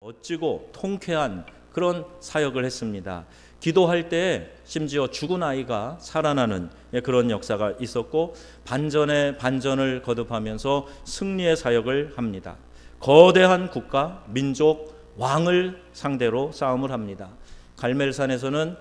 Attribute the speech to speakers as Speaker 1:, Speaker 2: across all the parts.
Speaker 1: 멋지고 통쾌한 그런 사역을 했습니다. 기도할 때 심지어 죽은 아이가 살아나는 그런 역사가 있었고, 반전에 반전을 거듭하면서 승리의 사역을 합니다. 거대한 국가, 민족, 왕을 상대로 싸움을 합니다. 갈멜산에서는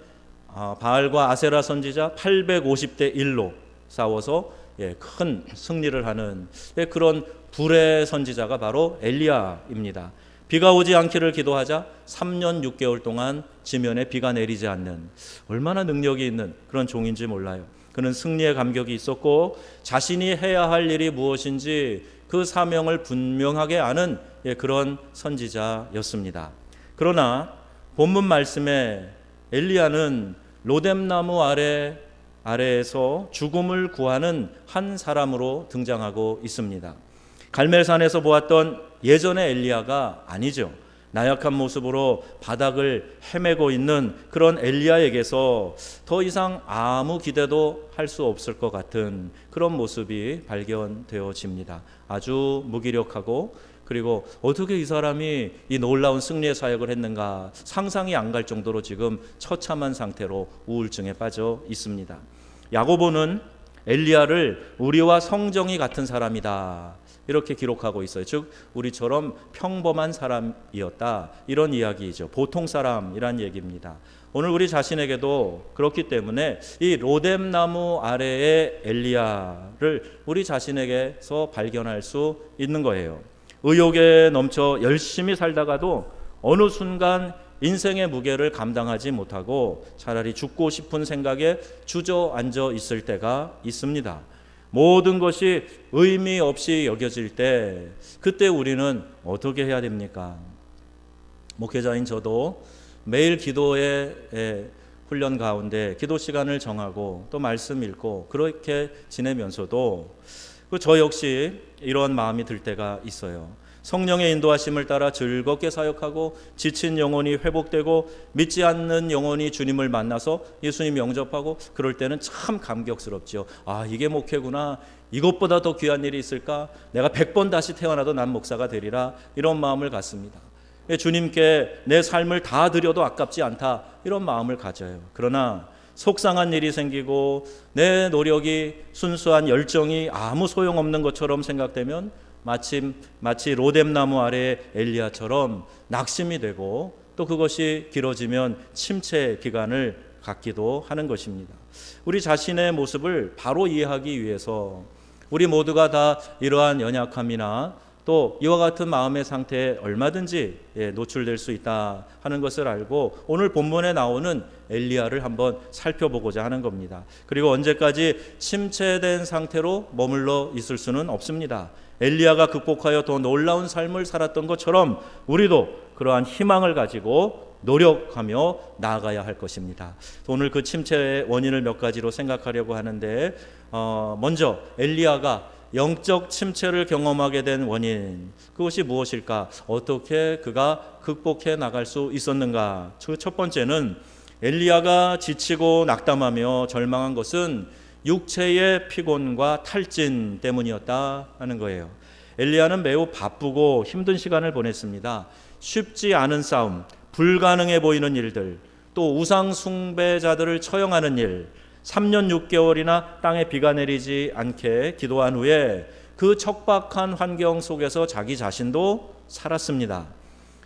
Speaker 1: 바알과 아세라 선지자 850대 1로 싸워서 큰 승리를 하는 그런 불의 선지자가 바로 엘리야입니다. 비가 오지 않기를 기도하자 3년 6개월 동안 지면에 비가 내리지 않는, 얼마나 능력이 있는 그런 종인지 몰라요. 그는 승리의 감격이 있었고, 자신이 해야 할 일이 무엇인지 그 사명을 분명하게 아는 그런 선지자였습니다. 그러나 본문 말씀에 엘리야는 로뎀나무 아래에서 죽음을 구하는 한 사람으로 등장하고 있습니다. 갈멜산에서 보았던 예전의 엘리야가 아니죠. 나약한 모습으로 바닥을 헤매고 있는 그런 엘리야에게서 더 이상 아무 기대도 할 수 없을 것 같은 그런 모습이 발견되어집니다. 아주 무기력하고, 그리고 어떻게 이 사람이 이 놀라운 승리의 사역을 했는가 상상이 안 갈 정도로 지금 처참한 상태로 우울증에 빠져 있습니다. 야고보는 엘리야를 우리와 성정이 같은 사람이다 이렇게 기록하고 있어요. 즉 우리처럼 평범한 사람이었다, 이런 이야기이죠. 보통 사람이란 얘기입니다. 오늘 우리 자신에게도 그렇기 때문에 이 로뎀나무 아래의 엘리야를 우리 자신에게서 발견할 수 있는 거예요. 의욕에 넘쳐 열심히 살다가도 어느 순간 인생의 무게를 감당하지 못하고 차라리 죽고 싶은 생각에 주저앉아 있을 때가 있습니다. 모든 것이 의미 없이 여겨질 때, 그때 우리는 어떻게 해야 됩니까? 목회자인 저도 매일 기도의 훈련 가운데 기도 시간을 정하고 또 말씀 읽고 그렇게 지내면서도 저 역시 이런 마음이 들 때가 있어요. 성령의 인도하심을 따라 즐겁게 사역하고 지친 영혼이 회복되고 믿지 않는 영혼이 주님을 만나서 예수님 영접하고, 그럴 때는 참 감격스럽죠. 아, 이게 목회구나. 이것보다 더 귀한 일이 있을까? 내가 100번 다시 태어나도 난 목사가 되리라, 이런 마음을 갖습니다. 주님께 내 삶을 다 드려도 아깝지 않다, 이런 마음을 가져요. 그러나 속상한 일이 생기고 내 노력이, 순수한 열정이 아무 소용없는 것처럼 생각되면 마치 로뎀나무 아래 엘리야처럼 낙심이 되고, 또 그것이 길어지면 침체 기간을 갖기도 하는 것입니다. 우리 자신의 모습을 바로 이해하기 위해서 우리 모두가 다 이러한 연약함이나 또 이와 같은 마음의 상태에 얼마든지 노출될 수 있다 하는 것을 알고 오늘 본문에 나오는 엘리야를 한번 살펴보고자 하는 겁니다. 그리고 언제까지 침체된 상태로 머물러 있을 수는 없습니다. 엘리야가 극복하여 더 놀라운 삶을 살았던 것처럼 우리도 그러한 희망을 가지고 노력하며 나아가야 할 것입니다. 오늘 그 침체의 원인을 몇 가지로 생각하려고 하는데, 먼저 엘리야가 영적 침체를 경험하게 된 원인, 그것이 무엇일까? 어떻게 그가 극복해 나갈 수 있었는가? 첫 번째는 엘리야가 지치고 낙담하며 절망한 것은 육체의 피곤과 탈진 때문이었다 하는 거예요. 엘리야는 매우 바쁘고 힘든 시간을 보냈습니다. 쉽지 않은 싸움, 불가능해 보이는 일들, 또 우상 숭배자들을 처형하는 일, 3년 6개월이나 땅에 비가 내리지 않게 기도한 후에 그 척박한 환경 속에서 자기 자신도 살았습니다.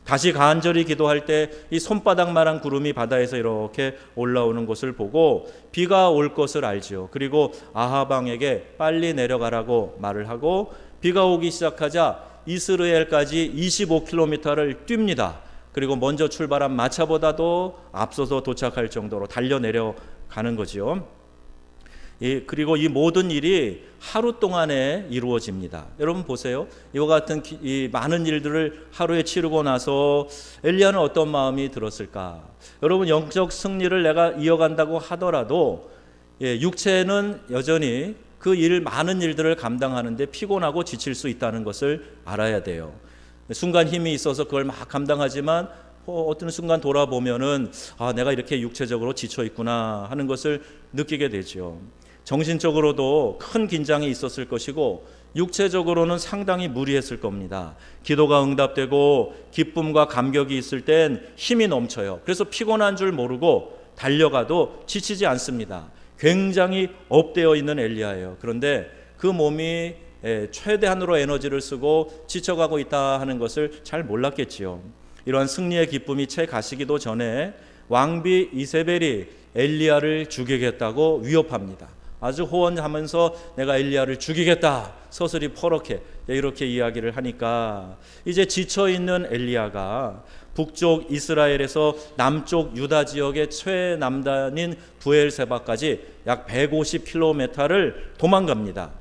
Speaker 1: 다시 간절히 기도할 때 이 손바닥만한 구름이 바다에서 이렇게 올라오는 것을 보고 비가 올 것을 알지요. 그리고 아합 왕에게 빨리 내려가라고 말을 하고 비가 오기 시작하자 이스라엘까지 25km를 뜁니다. 그리고 먼저 출발한 마차보다도 앞서서 도착할 정도로 달려 내려가는 거죠. 그리고 이 모든 일이 하루 동안에 이루어집니다. 여러분 보세요. 이와 같은 이 많은 일들을 하루에 치르고 나서 엘리야는 어떤 마음이 들었을까? 여러분, 영적 승리를 내가 이어간다고 하더라도 육체는 여전히 그 많은 일들을 감당하는데 피곤하고 지칠 수 있다는 것을 알아야 돼요. 순간 힘이 있어서 그걸 막 감당하지만 어떤 순간 돌아보면은 내가 이렇게 육체적으로 지쳐 있구나 하는 것을 느끼게 되죠. 정신적으로도 큰 긴장이 있었을 것이고 육체적으로는 상당히 무리했을 겁니다. 기도가 응답되고 기쁨과 감격이 있을 땐 힘이 넘쳐요. 그래서 피곤한 줄 모르고 달려가도 지치지 않습니다. 굉장히 업되어 있는 엘리야예요. 그런데 그 몸이 최대한으로 에너지를 쓰고 지쳐가고 있다 하는 것을 잘 몰랐겠지요. 이러한 승리의 기쁨이 채 가시기도 전에 왕비 이세벨이 엘리야를 죽이겠다고 위협합니다. 아주 호언하면서 내가 엘리야를 죽이겠다, 서슬이 퍼렇게 이렇게 이야기를 하니까 이제 지쳐있는 엘리야가 북쪽 이스라엘에서 남쪽 유다 지역의 최남단인 브엘세바까지 약 150km를 도망갑니다.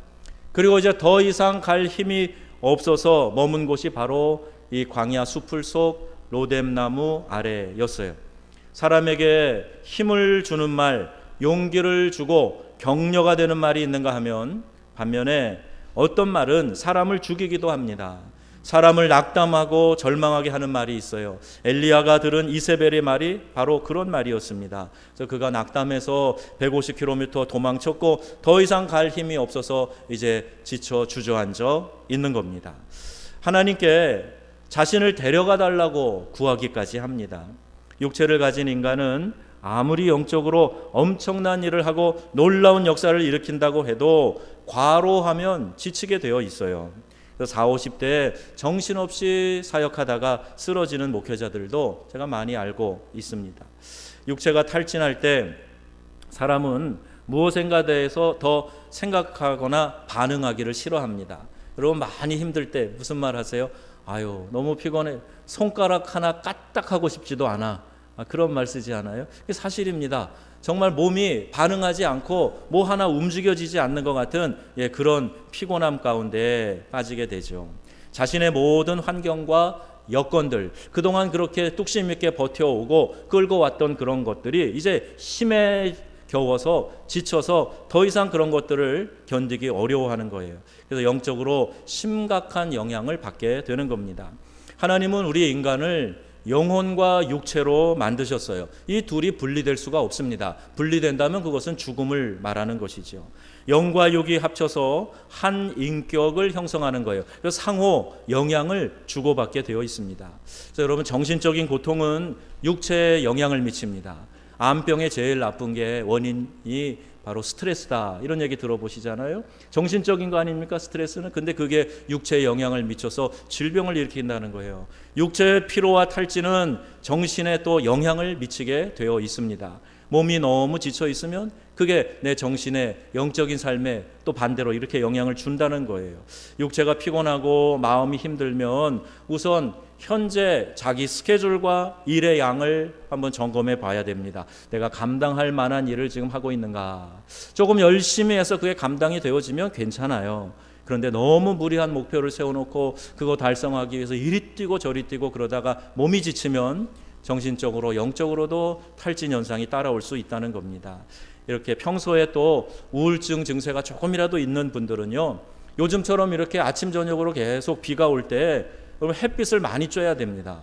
Speaker 1: 그리고 이제 더 이상 갈 힘이 없어서 머문 곳이 바로 이 광야 수풀 속 로뎀나무 아래였어요. 사람에게 힘을 주는 말, 용기를 주고 격려가 되는 말이 있는가 하면 반면에 어떤 말은 사람을 죽이기도 합니다. 사람을 낙담하고 절망하게 하는 말이 있어요. 엘리야가 들은 이세벨의 말이 바로 그런 말이었습니다. 그래서 그가 낙담해서 150km 도망쳤고 더 이상 갈 힘이 없어서 이제 지쳐 주저앉아 있는 겁니다. 하나님께 자신을 데려가 달라고 구하기까지 합니다. 육체를 가진 인간은 아무리 영적으로 엄청난 일을 하고 놀라운 역사를 일으킨다고 해도 과로하면 지치게 되어 있어요. 40, 50대에 정신없이 사역하다가 쓰러지는 목회자들도 제가 많이 알고 있습니다. 육체가 탈진할 때 사람은 무엇인가 대해서 더 생각하거나 반응하기를 싫어합니다. 여러분 많이 힘들 때 무슨 말 하세요? 아유 너무 피곤해, 손가락 하나 까딱하고 싶지도 않아. 그런 말 쓰지 않아요? 그게 사실입니다. 정말 몸이 반응하지 않고 뭐 하나 움직여지지 않는 것 같은 그런 피곤함 가운데 빠지게 되죠. 자신의 모든 환경과 여건들, 그동안 그렇게 뚝심 있게 버텨오고 끌고 왔던 그런 것들이 이제 힘에 겨워서 지쳐서 더 이상 그런 것들을 견디기 어려워하는 거예요. 그래서 영적으로 심각한 영향을 받게 되는 겁니다. 하나님은 우리 인간을 영혼과 육체로 만드셨어요. 이 둘이 분리될 수가 없습니다. 분리된다면 그것은 죽음을 말하는 것이죠. 영과 육이 합쳐서 한 인격을 형성하는 거예요. 그래서 상호 영향을 주고받게 되어 있습니다. 그래서 여러분 정신적인 고통은 육체에 영향을 미칩니다. 암병의 제일 나쁜 게 원인이 바로 스트레스다, 이런 얘기 들어보시잖아요. 정신적인 거 아닙니까 스트레스는? 근데 그게 육체에 영향을 미쳐서 질병을 일으킨다는 거예요. 육체의 피로와 탈진은 정신에 또 영향을 미치게 되어 있습니다. 몸이 너무 지쳐 있으면 그게 내 정신의 영적인 삶에 또 반대로 이렇게 영향을 준다는 거예요. 육체가 피곤하고 마음이 힘들면 우선 현재 자기 스케줄과 일의 양을 한번 점검해 봐야 됩니다. 내가 감당할 만한 일을 지금 하고 있는가? 조금 열심히 해서 그게 감당이 되어지면 괜찮아요. 그런데 너무 무리한 목표를 세워놓고 그거 달성하기 위해서 이리 뛰고 저리 뛰고 그러다가 몸이 지치면 정신적으로 영적으로도 탈진 현상이 따라올 수 있다는 겁니다. 이렇게 평소에 또 우울증 증세가 조금이라도 있는 분들은요, 요즘처럼 이렇게 아침 저녁으로 계속 비가 올 때 햇빛을 많이 쬐야 됩니다.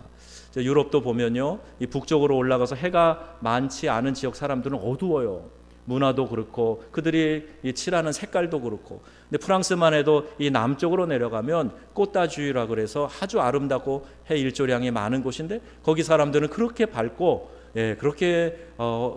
Speaker 1: 유럽도 보면요, 이 북쪽으로 올라가서 해가 많지 않은 지역 사람들은 어두워요. 문화도 그렇고 그들이 이 칠하는 색깔도 그렇고. 근데 프랑스만 해도 이 남쪽으로 내려가면 꽃다주이라 그래서 아주 아름답고 해 일조량이 많은 곳인데 거기 사람들은 그렇게 밝고 그렇게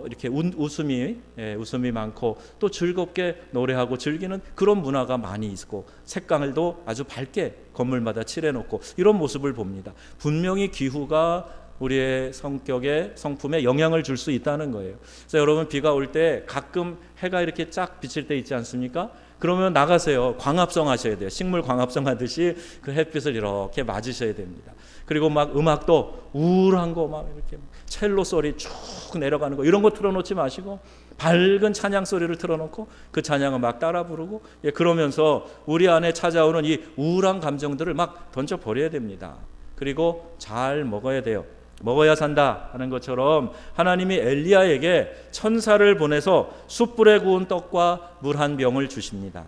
Speaker 1: 이렇게 웃음이 많고 또 즐겁게 노래하고 즐기는 그런 문화가 많이 있고 색깔도 아주 밝게 건물마다 칠해놓고 이런 모습을 봅니다. 분명히 기후가 우리의 성격에 성품에 영향을 줄 수 있다는 거예요. 그래서 여러분 비가 올 때 가끔 해가 이렇게 쫙 비칠 때 있지 않습니까? 그러면 나가세요. 광합성 하셔야 돼요. 식물 광합성 하듯이 그 햇빛을 이렇게 맞으셔야 됩니다. 그리고 막 음악도 우울한 거 막 이렇게 첼로 소리 쭉 내려가는 거 이런 거 틀어놓지 마시고 밝은 찬양 소리를 틀어놓고 그 찬양을 막 따라 부르고 그러면서 우리 안에 찾아오는 이 우울한 감정들을 막 던져버려야 됩니다. 그리고 잘 먹어야 돼요. 먹어야 산다 하는 것처럼 하나님이 엘리야에게 천사를 보내서 숯불에 구운 떡과 물 한 병을 주십니다.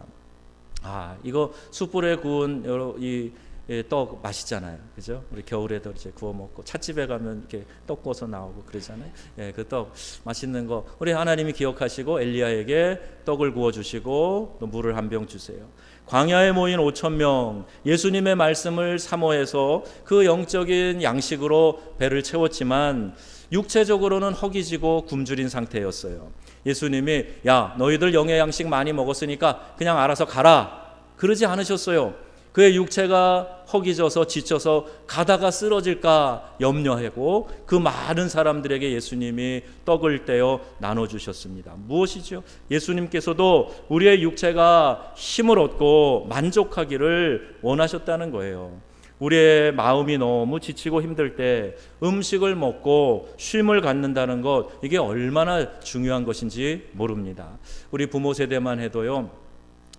Speaker 1: 이거 숯불에 구운 이 떡 맛있잖아요, 그죠? 우리 겨울에도 이제 구워 먹고 찻집에 가면 이렇게 떡 구워서 나오고 그러잖아요. 그 떡 맛있는 거 우리 하나님이 기억하시고 엘리야에게 떡을 구워 주시고 또 물을 한 병 주세요. 광야에 모인 5,000명 예수님의 말씀을 사모해서 그 영적인 양식으로 배를 채웠지만 육체적으로는 허기지고 굶주린 상태였어요. 예수님이 야 너희들 영의 양식 많이 먹었으니까 그냥 알아서 가라 그러지 않으셨어요. 그의 육체가 허기져서 지쳐서 가다가 쓰러질까 염려하고 그 많은 사람들에게 예수님이 떡을 떼어 나눠주셨습니다. 무엇이죠? 예수님께서도 우리의 육체가 힘을 얻고 만족하기를 원하셨다는 거예요. 우리의 마음이 너무 지치고 힘들 때 음식을 먹고 쉼을 갖는다는 것, 이게 얼마나 중요한 것인지 모릅니다. 우리 부모 세대만 해도요,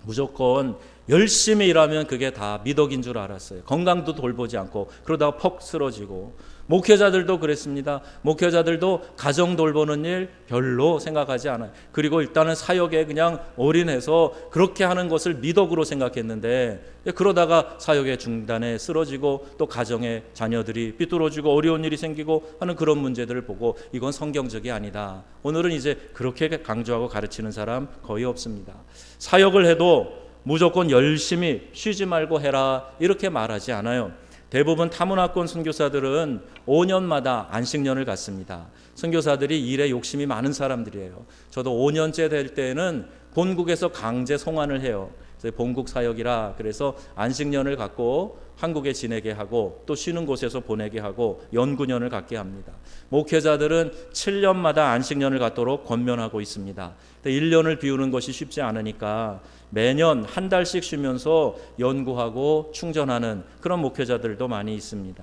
Speaker 1: 무조건 열심히 일하면 그게 다 미덕인 줄 알았어요. 건강도 돌보지 않고 그러다가 퍽 쓰러지고, 목회자들도 그랬습니다. 목회자들도 가정 돌보는 일 별로 생각하지 않아요. 그리고 일단은 사역에 그냥 올인해서 그렇게 하는 것을 미덕으로 생각했는데, 그러다가 사역의 중단에 쓰러지고 또 가정의 자녀들이 삐뚤어지고 어려운 일이 생기고 하는 그런 문제들을 보고 이건 성경적이 아니다. 오늘은 이제 그렇게 강조하고 가르치는 사람 거의 없습니다. 사역을 해도 무조건 열심히 쉬지 말고 해라 이렇게 말하지 않아요. 대부분 타문화권 선교사들은 5년마다 안식년을 갖습니다. 선교사들이 일에 욕심이 많은 사람들이에요. 저도 5년째 될 때는 본국에서 강제 송환을 해요. 본국 사역이라 그래서 안식년을 갖고 한국에 지내게 하고 또 쉬는 곳에서 보내게 하고 연구년을 갖게 합니다. 목회자들은 7년마다 안식년을 갖도록 권면하고 있습니다. 1년을 비우는 것이 쉽지 않으니까 매년 한 달씩 쉬면서 연구하고 충전하는 그런 목회자들도 많이 있습니다.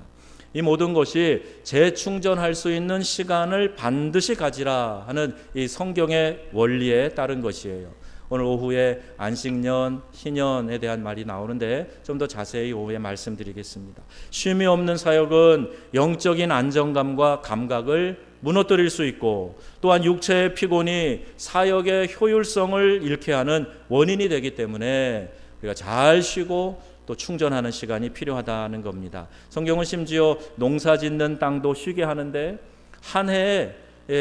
Speaker 1: 이 모든 것이 재충전할 수 있는 시간을 반드시 가지라 하는 이 성경의 원리에 따른 것이에요. 오늘 오후에 안식년, 희년에 대한 말이 나오는데 좀 더 자세히 오후에 말씀드리겠습니다. 쉼이 없는 사역은 영적인 안정감과 감각을 무너뜨릴 수 있고, 또한 육체의 피곤이 사역의 효율성을 잃게 하는 원인이 되기 때문에 우리가 잘 쉬고 또 충전하는 시간이 필요하다는 겁니다. 성경은 심지어 농사 짓는 땅도 쉬게 하는데 한 해에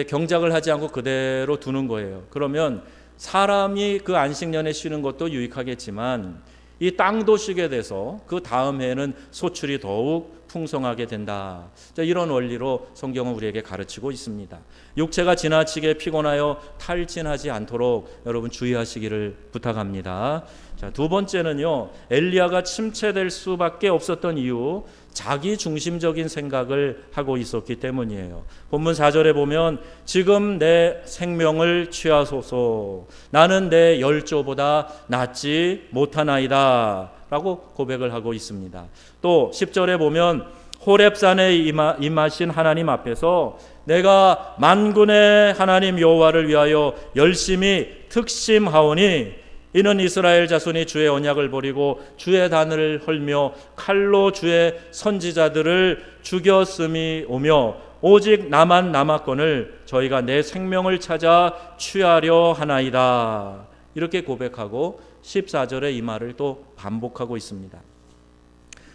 Speaker 1: 경작을 하지 않고 그대로 두는 거예요. 그러면 사람이 그 안식년에 쉬는 것도 유익하겠지만 이 땅도 쉬게 돼서 그 다음 해에는 소출이 더욱 풍성하게 된다. 이런 원리로 성경은 우리에게 가르치고 있습니다. 육체가 지나치게 피곤하여 탈진하지 않도록 여러분 주의하시기를 부탁합니다. 자, 두 번째는요, 엘리야가 침체될 수밖에 없었던 이유, 자기 중심적인 생각을 하고 있었기 때문이에요. 본문 4절에 보면 지금 내 생명을 취하소서, 나는 내 열조보다 낫지 못하나이다 라고 고백을 하고 있습니다. 또 10절에 보면 호렙산에 임하신 하나님 앞에서 내가 만군의 하나님 여호와를 위하여 열심히 특심하오니 이는 이스라엘 자손이 주의 언약을 버리고 주의 단을 헐며 칼로 주의 선지자들을 죽였음이 오며 오직 나만 남았거늘 저희가 내 생명을 찾아 취하려 하나이다. 이렇게 고백하고 14절에 이 말을 또 반복하고 있습니다.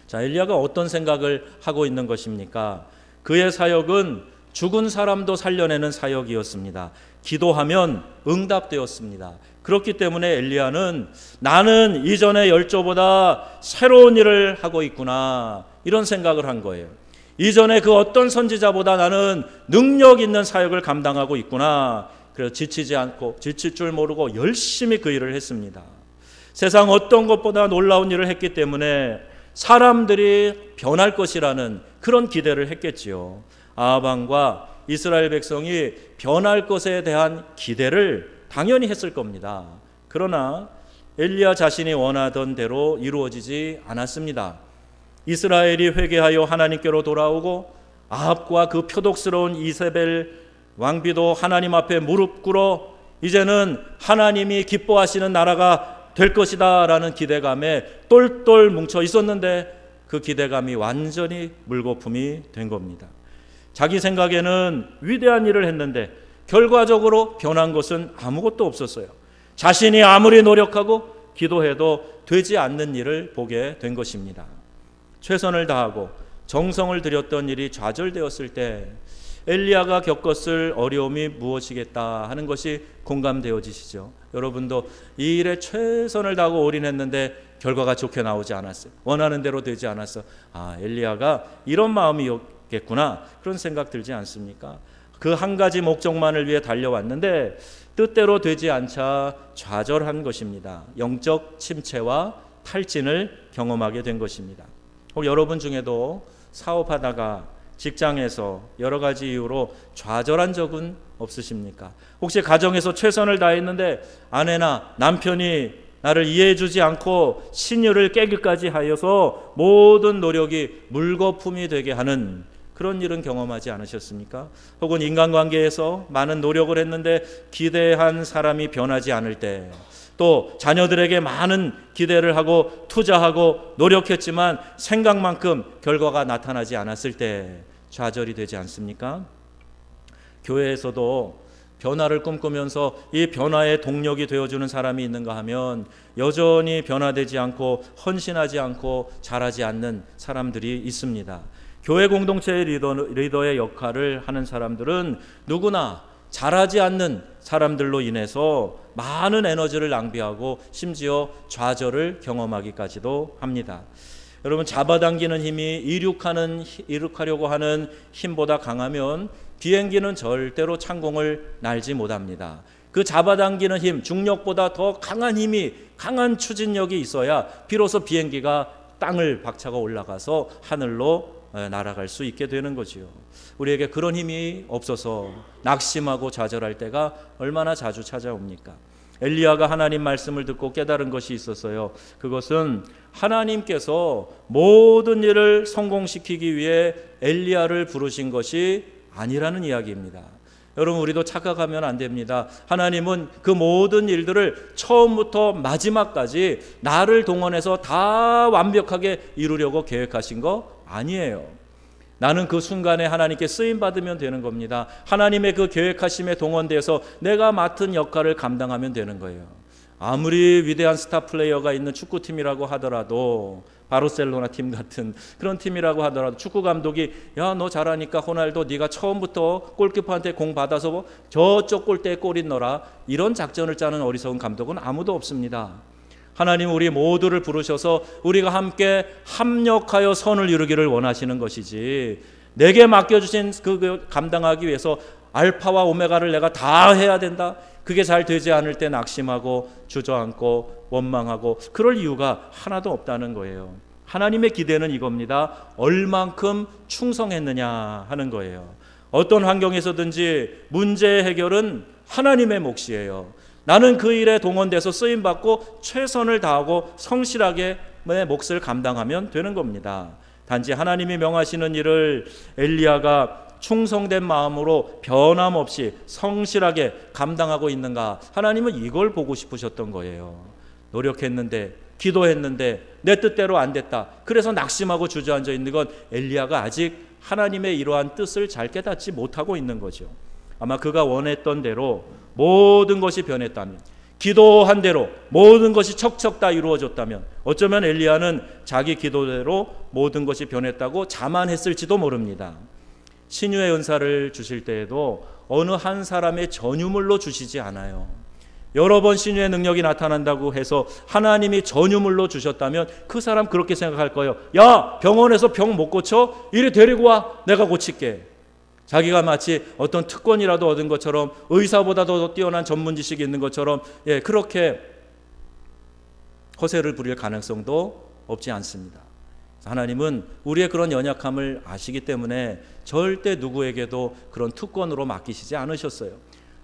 Speaker 1: 자, 엘리야가 어떤 생각을 하고 있는 것입니까? 그의 사역은 죽은 사람도 살려내는 사역이었습니다. 기도하면 응답되었습니다. 그렇기 때문에 엘리야는 나는 이전의 열조보다 새로운 일을 하고 있구나, 이런 생각을 한 거예요. 이전에 그 어떤 선지자보다 나는 능력 있는 사역을 감당하고 있구나. 그래서 지치지 않고 지칠 줄 모르고 열심히 그 일을 했습니다. 세상 어떤 것보다 놀라운 일을 했기 때문에 사람들이 변할 것이라는 그런 기대를 했겠지요. 아합 왕과 이스라엘 백성이 변할 것에 대한 기대를 당연히 했을 겁니다. 그러나 엘리야 자신이 원하던 대로 이루어지지 않았습니다. 이스라엘이 회개하여 하나님께로 돌아오고 아합과 그 표독스러운 이세벨 왕비도 하나님 앞에 무릎 꿇어 이제는 하나님이 기뻐하시는 나라가 될 것이다 라는 기대감에 똘똘 뭉쳐 있었는데 그 기대감이 완전히 물거품이 된 겁니다. 자기 생각에는 위대한 일을 했는데 결과적으로 변한 것은 아무것도 없었어요. 자신이 아무리 노력하고 기도해도 되지 않는 일을 보게 된 것입니다. 최선을 다하고 정성을 들였던 일이 좌절되었을 때 엘리야가 겪었을 어려움이 무엇이겠다 하는 것이 공감되어지시죠. 여러분도 이 일에 최선을 다하고 올인했는데 결과가 좋게 나오지 않았어요. 원하는 대로 되지 않았어. 엘리야가 이런 마음이었겠구나, 그런 생각 들지 않습니까? 그 한 가지 목적만을 위해 달려왔는데 뜻대로 되지 않자 좌절한 것입니다. 영적 침체와 탈진을 경험하게 된 것입니다. 혹 여러분 중에도 사업하다가 직장에서 여러 가지 이유로 좌절한 적은 없으십니까? 혹시 가정에서 최선을 다했는데 아내나 남편이 나를 이해해주지 않고 신유를 깨기까지 하여서 모든 노력이 물거품이 되게 하는 그런 일은 경험하지 않으셨습니까? 혹은 인간관계에서 많은 노력을 했는데 기대한 사람이 변하지 않을 때, 또 자녀들에게 많은 기대를 하고 투자하고 노력했지만 생각만큼 결과가 나타나지 않았을 때 좌절이 되지 않습니까? 교회에서도 변화를 꿈꾸면서 이 변화의 동력이 되어주는 사람이 있는가 하면 여전히 변화되지 않고 헌신하지 않고 잘하지 않는 사람들이 있습니다. 교회 공동체의 리더의 역할을 하는 사람들은 누구나 잘하지 않는 사람들로 인해서 많은 에너지를 낭비하고 심지어 좌절을 경험하기까지도 합니다. 여러분, 잡아당기는 힘이 이륙하려고 하는 힘보다 강하면 비행기는 절대로 창공을 날지 못합니다. 그 잡아당기는 힘, 중력보다 더 강한 힘이, 강한 추진력이 있어야 비로소 비행기가 땅을 박차고 올라가서 하늘로 날아갈 수 있게 되는 거지요. 우리에게 그런 힘이 없어서 낙심하고 좌절할 때가 얼마나 자주 찾아옵니까? 엘리야가 하나님 말씀을 듣고 깨달은 것이 있었어요. 그것은 하나님께서 모든 일을 성공시키기 위해 엘리야를 부르신 것이 아니라는 이야기입니다. 여러분, 우리도 착각하면 안 됩니다. 하나님은 그 모든 일들을 처음부터 마지막까지 나를 동원해서 다 완벽하게 이루려고 계획하신 거 아니에요. 나는 그 순간에 하나님께 쓰임받으면 되는 겁니다. 하나님의 그 계획하심에 동원돼서 내가 맡은 역할을 감당하면 되는 거예요. 아무리 위대한 스타 플레이어가 있는 축구팀이라고 하더라도, 바르셀로나 팀 같은 그런 팀이라고 하더라도 축구 감독이 야, 너 잘하니까 호날두 네가 처음부터 골키퍼한테 공 받아서 저쪽 골대에 골 넣어라, 이런 작전을 짜는 어리석은 감독은 아무도 없습니다. 하나님 우리 모두를 부르셔서 우리가 함께 합력하여 선을 이루기를 원하시는 것이지, 내게 맡겨주신 그 감당하기 위해서 알파와 오메가를 내가 다 해야 된다, 그게 잘 되지 않을 때 낙심하고 주저앉고 원망하고 그럴 이유가 하나도 없다는 거예요. 하나님의 기대는 이겁니다. 얼만큼 충성했느냐 하는 거예요. 어떤 환경에서든지 문제의 해결은 하나님의 몫이에요. 나는 그 일에 동원돼서 쓰임받고 최선을 다하고 성실하게 내 몫을 감당하면 되는 겁니다. 단지 하나님이 명하시는 일을 엘리야가 충성된 마음으로 변함없이 성실하게 감당하고 있는가, 하나님은 이걸 보고 싶으셨던 거예요. 노력했는데, 기도했는데 내 뜻대로 안 됐다, 그래서 낙심하고 주저앉아 있는 건 엘리야가 아직 하나님의 이러한 뜻을 잘 깨닫지 못하고 있는 거죠. 아마 그가 원했던 대로 모든 것이 변했다면, 기도한 대로 모든 것이 척척 다 이루어졌다면, 어쩌면 엘리야는 자기 기도대로 모든 것이 변했다고 자만했을지도 모릅니다. 신유의 은사를 주실 때에도 어느 한 사람의 전유물로 주시지 않아요. 여러 번 신유의 능력이 나타난다고 해서 하나님이 전유물로 주셨다면 그 사람 그렇게 생각할 거예요. 야, 병원에서 병 못 고쳐? 이리 데리고 와, 내가 고칠게. 자기가 마치 어떤 특권이라도 얻은 것처럼, 의사보다 더 뛰어난 전문 지식이 있는 것처럼, 그렇게 허세를 부릴 가능성도 없지 않습니다. 하나님은 우리의 그런 연약함을 아시기 때문에 절대 누구에게도 그런 특권으로 맡기시지 않으셨어요.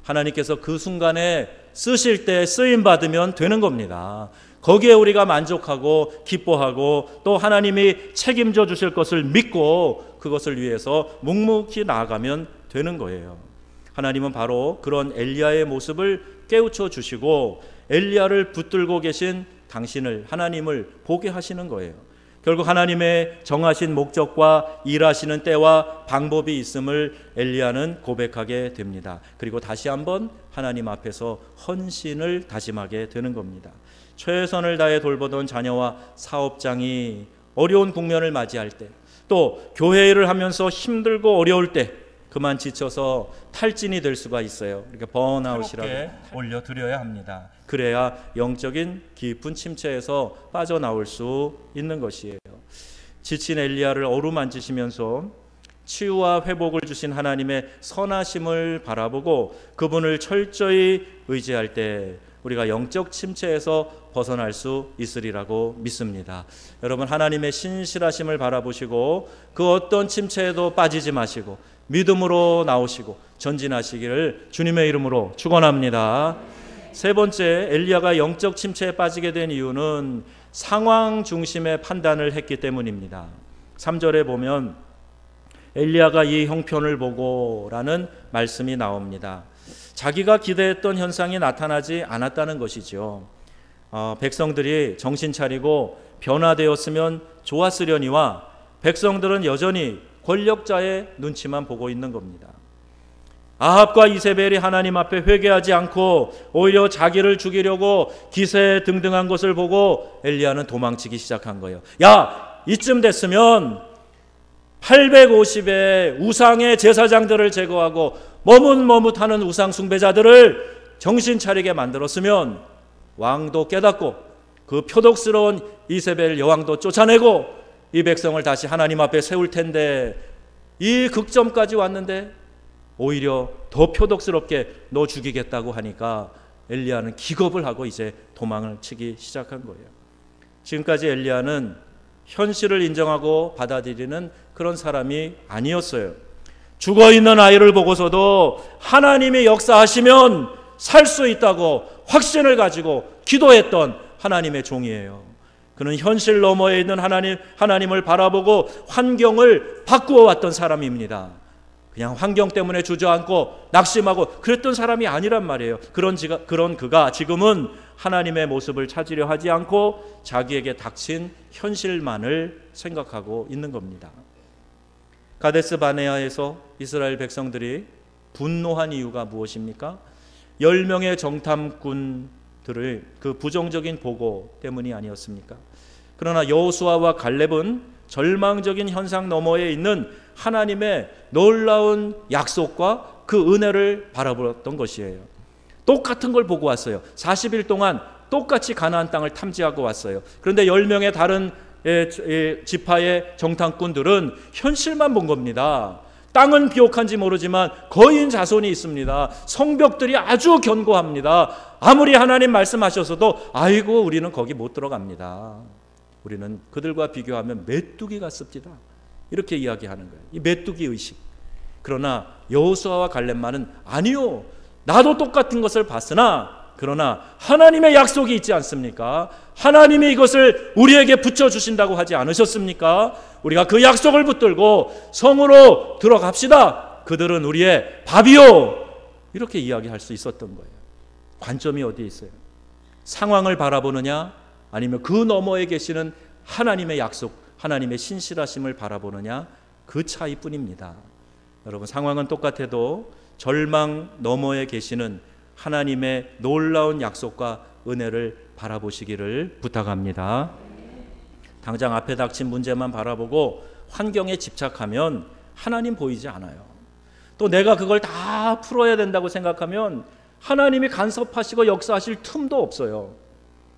Speaker 1: 하나님께서 그 순간에 쓰실 때 쓰임받으면 되는 겁니다. 거기에 우리가 만족하고 기뻐하고 또 하나님이 책임져 주실 것을 믿고 그것을 위해서 묵묵히 나아가면 되는 거예요. 하나님은 바로 그런 엘리야의 모습을 깨우쳐 주시고 엘리야를 붙들고 계신 당신을, 하나님을 보게 하시는 거예요. 결국 하나님의 정하신 목적과 일하시는 때와 방법이 있음을 엘리야는 고백하게 됩니다. 그리고 다시 한번 하나님 앞에서 헌신을 다짐하게 되는 겁니다. 최선을 다해 돌보던 자녀와 사업장이 어려운 국면을 맞이할 때, 또 교회 일을 하면서 힘들고 어려울 때 그만 지쳐서 탈진이 될 수가 있어요. 이렇게 번아웃이라고 올려드려야 합니다. 그래야 영적인 깊은 침체에서 빠져나올 수 있는 것이에요. 지친 엘리야를 어루만지시면서 치유와 회복을 주신 하나님의 선하심을 바라보고 그분을 철저히 의지할 때 우리가 영적 침체에서 벗어날 수 있으리라고 믿습니다. 여러분, 하나님의 신실하심을 바라보시고 그 어떤 침체에도 빠지지 마시고 믿음으로 나오시고 전진하시기를 주님의 이름으로 축원합니다. 세 번째, 엘리야가 영적 침체에 빠지게 된 이유는 상황 중심의 판단을 했기 때문입니다. 3절에 보면 엘리야가 이 형편을 보고 라는 말씀이 나옵니다. 자기가 기대했던 현상이 나타나지 않았다는 것이죠. 백성들이 정신 차리고 변화되었으면 좋았으려니와 백성들은 여전히 권력자의 눈치만 보고 있는 겁니다. 아합과 이세벨이 하나님 앞에 회개하지 않고 오히려 자기를 죽이려고 기세등등한 것을 보고 엘리야는 도망치기 시작한 거예요. 야, 이쯤 됐으면 850의 우상의 제사장들을 제거하고 머뭇머뭇하는 우상 숭배자들을 정신 차리게 만들었으면 왕도 깨닫고 그 표독스러운 이세벨 여왕도 쫓아내고 이 백성을 다시 하나님 앞에 세울 텐데 이 극점까지 왔는데 오히려 더 표독스럽게 너 죽이겠다고 하니까 엘리야는 기겁을 하고 이제 도망을 치기 시작한 거예요. 지금까지 엘리야는 현실을 인정하고 받아들이는 그런 사람이 아니었어요. 죽어있는 아이를 보고서도 하나님이 역사하시면 살 수 있다고 확신을 가지고 기도했던 하나님의 종이에요. 그는 현실 너머에 있는 하나님을 바라보고 환경을 바꾸어 왔던 사람입니다. 그냥 환경 때문에 주저앉고 낙심하고 그랬던 사람이 아니란 말이에요. 그런 그가 지금은 하나님의 모습을 찾으려 하지 않고 자기에게 닥친 현실만을 생각하고 있는 겁니다. 가데스 바네아에서 이스라엘 백성들이 분노한 이유가 무엇입니까? 10명의 정탐꾼들의 그 부정적인 보고 때문이 아니었습니까? 그러나 여호수아와 갈렙은 절망적인 현상 너머에 있는 하나님의 놀라운 약속과 그 은혜를 바라보았던 것이에요. 똑같은 걸 보고 왔어요. 40일 동안 똑같이 가나안 땅을 탐지하고 왔어요. 그런데 10명의 다른 지파의 정탐꾼들은 현실만 본 겁니다. 땅은 비옥한지 모르지만 거인 자손이 있습니다. 성벽들이 아주 견고합니다. 아무리 하나님 말씀하셔서도 아이고 우리는 거기 못 들어갑니다. 우리는 그들과 비교하면 메뚜기 같습니다. 이렇게 이야기하는 거예요. 이 메뚜기 의식. 그러나 여호수아와 갈렙만은 아니요, 나도 똑같은 것을 봤으나 그러나 하나님의 약속이 있지 않습니까? 하나님이 이것을 우리에게 붙여주신다고 하지 않으셨습니까? 우리가 그 약속을 붙들고 성으로 들어갑시다. 그들은 우리의 밥이요. 이렇게 이야기할 수 있었던 거예요. 관점이 어디에 있어요? 상황을 바라보느냐 아니면 그 너머에 계시는 하나님의 약속, 하나님의 신실하심을 바라보느냐, 그 차이뿐입니다. 여러분, 상황은 똑같아도 절망 너머에 계시는 하나님의 놀라운 약속과 은혜를 바라보시기를 부탁합니다. 당장 앞에 닥친 문제만 바라보고 환경에 집착하면 하나님 보이지 않아요. 또 내가 그걸 다 풀어야 된다고 생각하면 하나님이 간섭하시고 역사하실 틈도 없어요.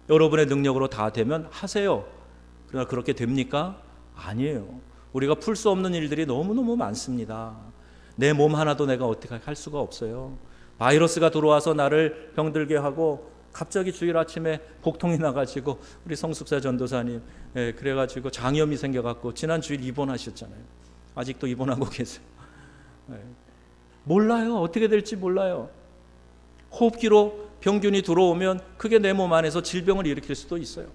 Speaker 1: 여러분의 능력으로 다 되면 하세요. 그러나 그렇게 됩니까? 아니에요. 우리가 풀 수 없는 일들이 너무너무 많습니다. 내 몸 하나도 내가 어떻게 할 수가 없어요. 바이러스가 들어와서 나를 병들게 하고 갑자기 주일 아침에 복통이 나가지고 우리 성숙사 전도사님 그래가지고 장염이 생겨갖고 지난 주일 입원하셨잖아요. 아직도 입원하고 계세요. 몰라요. 어떻게 될지 몰라요. 호흡기로 병균이 들어오면 그게 내 몸 안에서 질병을 일으킬 수도 있어요.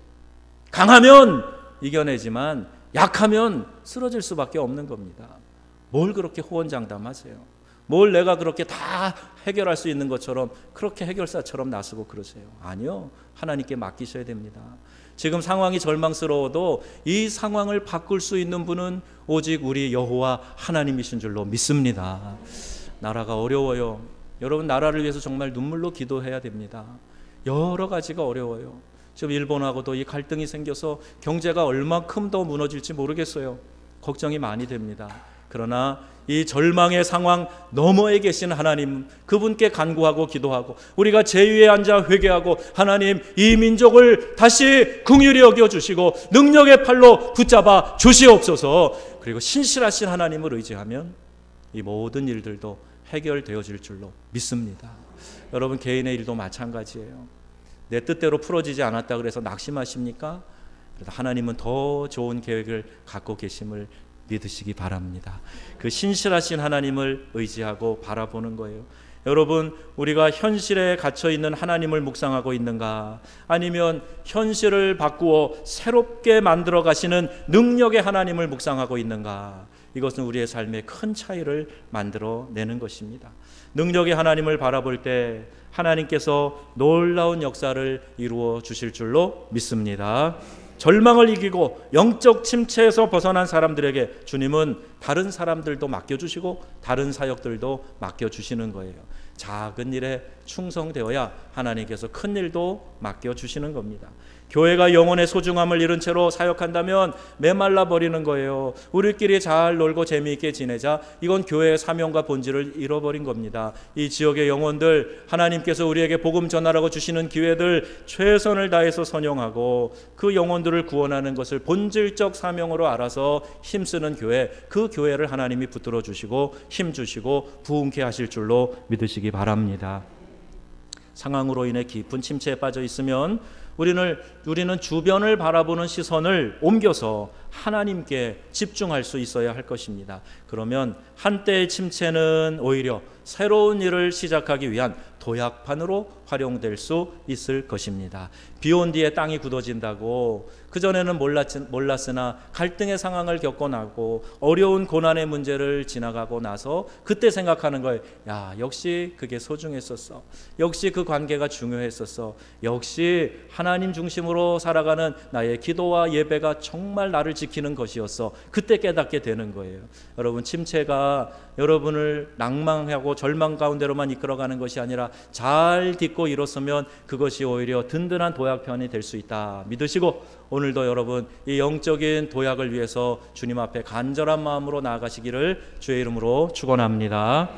Speaker 1: 강하면 이겨내지만 약하면 쓰러질 수밖에 없는 겁니다. 뭘 그렇게 호언장담하세요? 뭘 내가 그렇게 다 해결할 수 있는 것처럼 그렇게 해결사처럼 나서고 그러세요? 아니요. 하나님께 맡기셔야 됩니다. 지금 상황이 절망스러워도 이 상황을 바꿀 수 있는 분은 오직 우리 여호와 하나님이신 줄로 믿습니다. 나라가 어려워요. 여러분, 나라를 위해서 정말 눈물로 기도해야 됩니다. 여러 가지가 어려워요. 지금 일본하고도 이 갈등이 생겨서 경제가 얼마큼 더 무너질지 모르겠어요. 걱정이 많이 됩니다. 그러나 이 절망의 상황 너머에 계신 하나님, 그분께 간구하고 기도하고 우리가 제위에 앉아 회개하고 하나님, 이 민족을 다시 긍휼히 여겨주시고 능력의 팔로 붙잡아 주시옵소서. 그리고 신실하신 하나님을 의지하면 이 모든 일들도 해결되어질 줄로 믿습니다. 여러분, 개인의 일도 마찬가지예요. 내 뜻대로 풀어지지 않았다 그래서 낙심하십니까? 그래도 하나님은 더 좋은 계획을 갖고 계심을 믿으시기 바랍니다. 그 신실하신 하나님을 의지하고 바라보는 거예요. 여러분, 우리가 현실에 갇혀 있는 하나님을 묵상하고 있는가? 아니면 현실을 바꾸어 새롭게 만들어 가시는 능력의 하나님을 묵상하고 있는가? 이것은 우리의 삶에 큰 차이를 만들어내는 것입니다. 능력의 하나님을 바라볼 때 하나님께서 놀라운 역사를 이루어 주실 줄로 믿습니다. 절망을 이기고 영적 침체에서 벗어난 사람들에게 주님은 다른 사람들도 맡겨주시고 다른 사역들도 맡겨주시는 거예요. 작은 일에 충성되어야 하나님께서 큰 일도 맡겨주시는 겁니다. 교회가 영혼의 소중함을 잃은 채로 사역한다면 메말라 버리는 거예요. 우리끼리 잘 놀고 재미있게 지내자. 이건 교회의 사명과 본질을 잃어버린 겁니다. 이 지역의 영혼들, 하나님께서 우리에게 복음 전하라고 주시는 기회들 최선을 다해서 선용하고 그 영혼들을 구원하는 것을 본질적 사명으로 알아서 힘쓰는 교회, 그 교회를 하나님이 붙들어 주시고 힘주시고 부흥케 하실 줄로 믿으시기 바랍니다. 상황으로 인해 깊은 침체에 빠져 있으면 우리는 주변을 바라보는 시선을 옮겨서 하나님께 집중할 수 있어야 할 것입니다. 그러면 한때의 침체는 오히려 새로운 일을 시작하기 위한 도약판으로 활용될 수 있을 것입니다. 비온 뒤에 땅이 굳어진다고 그전에는 몰랐으나 갈등의 상황을 겪어나고 어려운 고난의 문제를 지나가고 나서 그때 생각하는 거예요. 야, 역시 그게 소중했었어. 역시 그 관계가 중요했었어. 역시 하나님 중심으로 살아가는 나의 기도와 예배가 정말 나를 지키는 것이었어. 그때 깨닫게 되는 거예요. 여러분, 침체가 여러분을 낭망하고 절망 가운데로만 이끌어가는 것이 아니라 잘 딛고 일었으면 그것이 오히려 든든한 도약편이 될 수 있다 믿으시고, 오늘도 여러분 이 영적인 도약을 위해서 주님 앞에 간절한 마음으로 나아가시기를 주의 이름으로 축원합니다.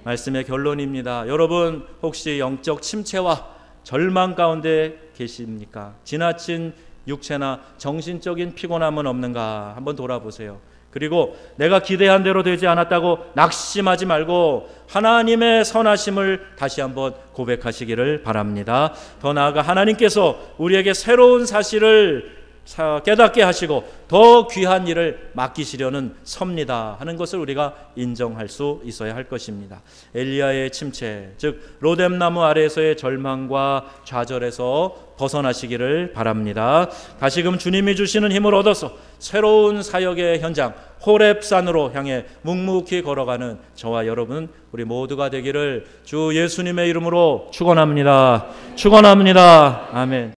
Speaker 1: 말씀의 결론입니다. 여러분, 혹시 영적 침체와 절망 가운데 계십니까? 지나친 육체나 정신적인 피곤함은 없는가 한번 돌아보세요. 그리고 내가 기대한 대로 되지 않았다고 낙심하지 말고 하나님의 선하심을 다시 한번 고백하시기를 바랍니다. 더 나아가 하나님께서 우리에게 새로운 사실을 깨닫게 하시고 더 귀한 일을 맡기시려는 섭니다 하는 것을 우리가 인정할 수 있어야 할 것입니다. 엘리야의 침체, 즉 로뎀나무 아래에서의 절망과 좌절에서 벗어나시기를 바랍니다. 다시금 주님이 주시는 힘을 얻어서 새로운 사역의 현장 호렙산으로 향해 묵묵히 걸어가는 저와 여러분 우리 모두가 되기를 주 예수님의 이름으로 축원합니다. 축원합니다. 아멘.